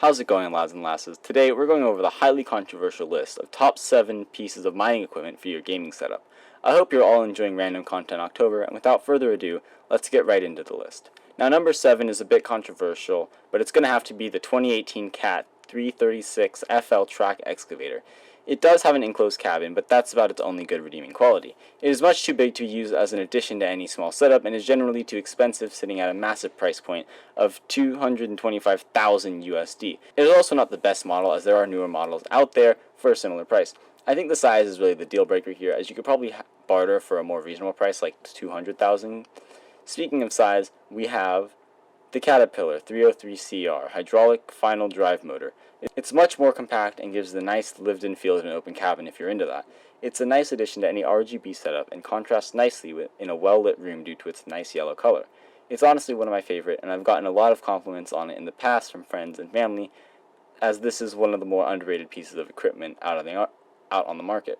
How's it going, lads and lasses? Today we're going over the highly controversial list of top 7 pieces of mining equipment for your gaming setup. I hope you're all enjoying random content October, and without further ado, let's get right into the list. Now number 7 is a bit controversial, but it's going to have to be the 2018 CAT 336 FL track excavator. It does have an enclosed cabin, but that's about its only good redeeming quality. It is much too big to use as an addition to any small setup, and is generally too expensive, sitting at a massive price point of 225,000 USD. It is also not the best model, as there are newer models out there for a similar price. I think the size is really the deal breaker here, as you could probably barter for a more reasonable price, like 200,000. Speaking of size, we have the Caterpillar 303CR hydraulic final drive motor. It's much more compact and gives the nice lived-in feel of an open cabin if you're into that. It's a nice addition to any RGB setup and contrasts nicely in a well-lit room due to its nice yellow color. It's honestly one of my favorite, and I've gotten a lot of compliments on it in the past from friends and family, as this is one of the more underrated pieces of equipment out on the market.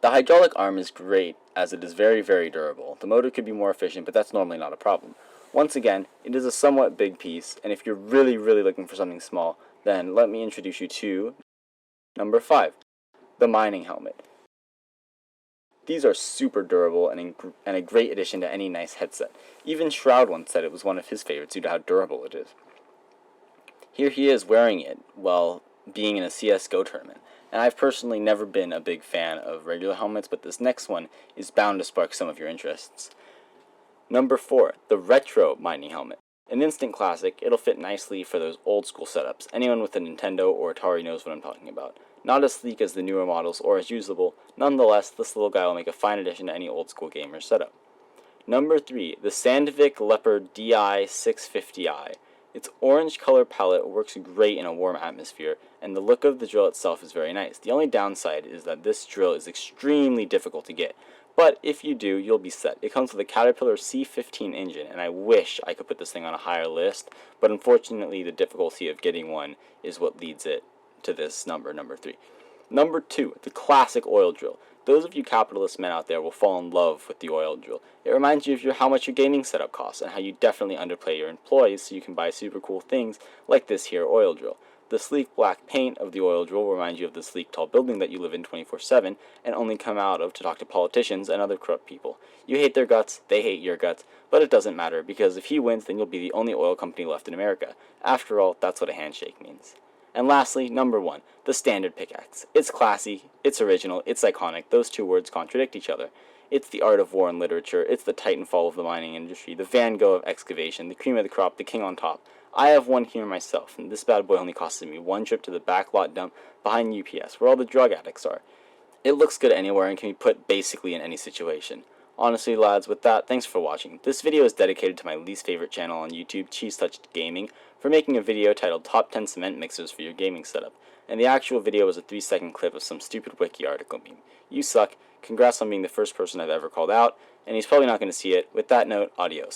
The hydraulic arm is great, as it is very durable. The motor could be more efficient, but that's normally not a problem. Once again, it is a somewhat big piece, and if you're really looking for something small, then let me introduce you to number 5, the mining helmet. These are super durable and a great addition to any nice headset. Even Shroud once said it was one of his favorites due to how durable it is. Here he is wearing it while being in a CSGO tournament, and I've personally never been a big fan of regular helmets, but this next one is bound to spark some of your interests. Number 4, the retro mining helmet. An instant classic, it'll fit nicely for those old school setups. Anyone with a Nintendo or Atari knows what I'm talking about. Not as sleek as the newer models or as usable, nonetheless this little guy will make a fine addition to any old school gamer setup. Number 3, the Sandvik Leopard DI650i. Its orange color palette works great in a warm atmosphere, and the look of the drill itself is very nice. The only downside is that this drill is extremely difficult to get. But if you do, you'll be set. It comes with a Caterpillar C15 engine, and I wish I could put this thing on a higher list, but unfortunately the difficulty of getting one is what leads it to this number 3. Number 2, the classic oil drill. Those of you capitalist men out there will fall in love with the oil drill. It reminds you of how much your gaming setup costs, and how you definitely underpay your employees so you can buy super cool things like this here oil drill. The sleek black paint of the oil drill will remind you of the sleek tall building that you live in 24/7 and only come out of to talk to politicians and other corrupt people. You hate their guts, they hate your guts, but it doesn't matter, because if he wins, then you'll be the only oil company left in America. After all, that's what a handshake means. And lastly, number 1, the standard pickaxe. It's classy, it's original, it's iconic. Those two words contradict each other. It's the art of war in literature, it's the Titanfall of the mining industry, the Van Gogh of excavation, the cream of the crop, the king on top. I have one here myself, and this bad boy only costed me one trip to the backlot dump behind UPS, where all the drug addicts are. It looks good anywhere and can be put basically in any situation. Honestly, lads, with that, thanks for watching. This video is dedicated to my least favorite channel on YouTube, Cheese Touched Gaming, for making a video titled Top 10 Cement Mixers for Your Gaming Setup, and the actual video was a 3-second clip of some stupid wiki article meme. You suck, congrats on being the first person I've ever called out, and he's probably not going to see it. With that note, adios.